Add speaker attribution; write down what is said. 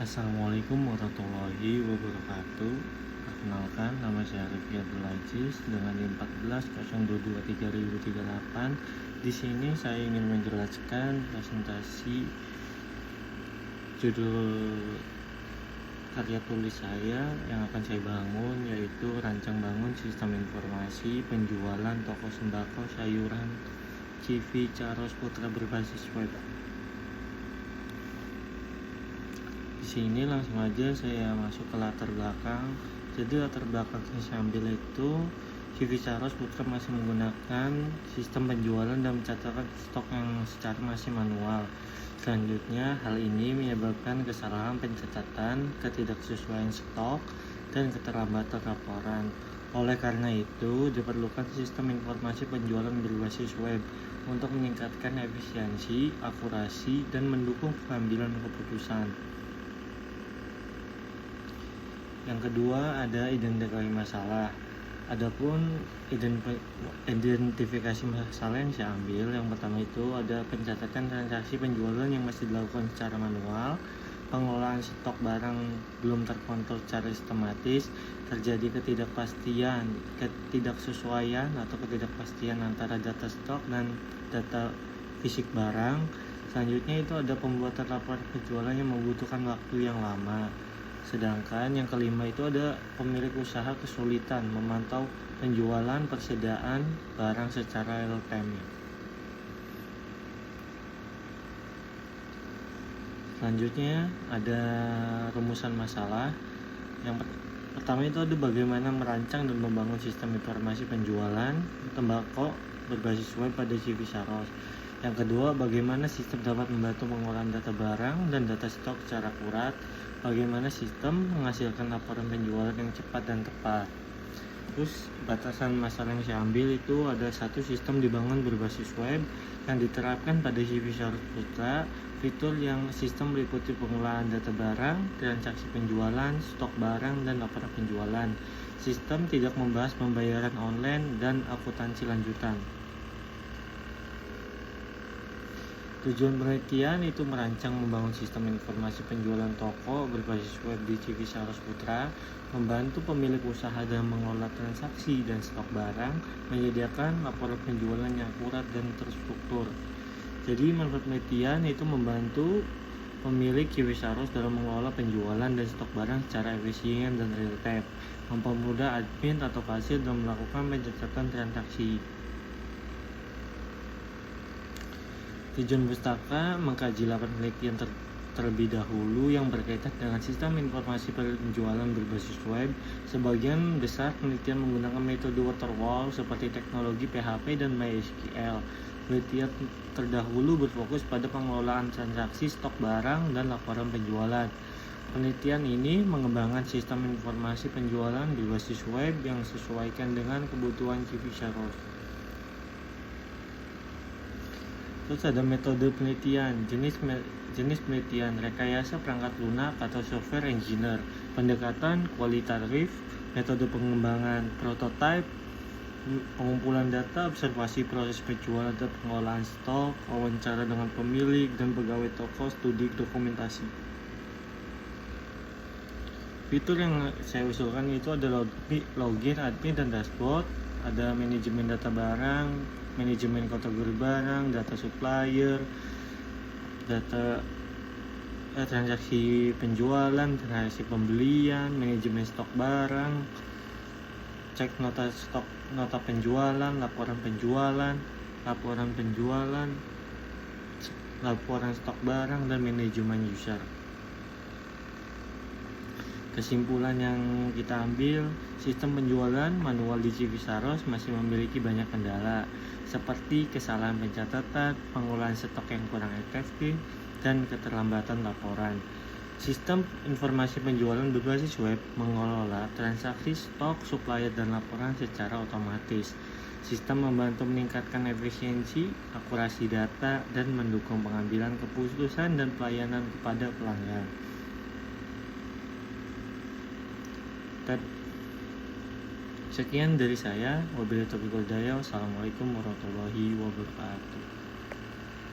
Speaker 1: Assalamualaikum warahmatullahi wabarakatuh. Perkenalkan, nama saya Rifki Abdul Aziz dengan NIM 14.022.3038. Di sini saya ingin menjelaskan presentasi judul karya tulis saya yang akan saya bangun, yaitu rancang bangun sistem informasi penjualan toko sembako sayuran CV Caros Putra berbasis web. Di sini langsung aja saya masuk ke latar belakang. Jadi latar belakang saya ambil itu CV Caros Putra masih menggunakan sistem penjualan dan mencatatkan stok yang secara masih manual. Selanjutnya, hal ini menyebabkan kesalahan pencatatan, ketidaksesuaian stok, dan keterlambatan laporan. Oleh karena itu, diperlukan sistem informasi penjualan berbasis web untuk meningkatkan efisiensi, akurasi, dan mendukung pengambilan keputusan. Yang kedua, ada identifikasi masalah. Adapun identifikasi masalah yang saya ambil, yang pertama itu ada pencatatan transaksi penjualan yang masih dilakukan secara manual, pengelolaan stok barang belum terkontrol secara sistematis, terjadi ketidaksesuaian atau ketidakpastian antara data stok dan data fisik barang. Selanjutnya itu ada pembuatan laporan penjualan yang membutuhkan waktu yang lama. Sedangkan yang kelima itu ada pemilik usaha kesulitan memantau penjualan persediaan barang secara real time. Selanjutnya ada rumusan masalah. Yang pertama itu ada bagaimana merancang dan membangun sistem informasi penjualan tembakau berbasis web pada CV Caros. Yang kedua, bagaimana sistem dapat membantu pengolahan data barang dan data stok secara akurat. Bagaimana sistem menghasilkan laporan penjualan yang cepat dan tepat. Terus batasan masalah yang saya ambil itu ada satu, sistem dibangun berbasis web yang diterapkan pada CV Caros Putra. Fitur yang sistem meliputi pengolahan data barang, transaksi penjualan, stok barang, dan laporan penjualan. Sistem tidak membahas pembayaran online dan akuntansi lanjutan. Tujuan penelitian itu merancang membangun sistem informasi penjualan toko berbasis web di CV Caros Putra, membantu pemilik usaha dalam mengelola transaksi dan stok barang, menyediakan laporan penjualan yang akurat dan terstruktur. Jadi menurut penelitian itu membantu pemilik CV Caros dalam mengelola penjualan dan stok barang secara efisien dan real time, mempermudah admin atau kasir dalam melakukan pencatatan transaksi. Tujuan pustaka mengkaji laporan penelitian terlebih dahulu yang berkaitan dengan sistem informasi penjualan berbasis web. Sebagian besar penelitian menggunakan metode waterfall seperti teknologi PHP dan MySQL. Penelitian terdahulu berfokus pada pengelolaan transaksi, stok barang, dan laporan penjualan. Penelitian ini mengembangkan sistem informasi penjualan berbasis web yang disesuaikan dengan kebutuhan CV Caros. Terus ada metode penelitian, jenis penelitian, rekayasa perangkat lunak atau software engineer, pendekatan kualitatif, metode pengembangan prototype, pengumpulan data, observasi proses penjualan dan pengolahan stok, wawancara dengan pemilik dan pegawai toko, studi dokumentasi. Fitur yang saya usulkan itu ada login, admin, dan dashboard, ada manajemen data barang, manajemen kategori barang, data supplier, data transaksi penjualan, transaksi pembelian, manajemen stok barang, cek nota stok, nota penjualan, laporan stok barang, dan manajemen user. Kesimpulan yang kita ambil, sistem penjualan manual di CV Caros masih memiliki banyak kendala, seperti kesalahan pencatatan, pengolahan stok yang kurang efektif, dan keterlambatan laporan. Sistem informasi penjualan berbasis web mengelola transaksi, stok, supplier, dan laporan secara otomatis. Sistem membantu meningkatkan efisiensi, akurasi data, dan mendukung pengambilan keputusan dan pelayanan kepada pelanggan. Sekian dari saya. Wabillahi taufiq wal hidayah. Wassalamualaikum warahmatullahi wabarakatuh.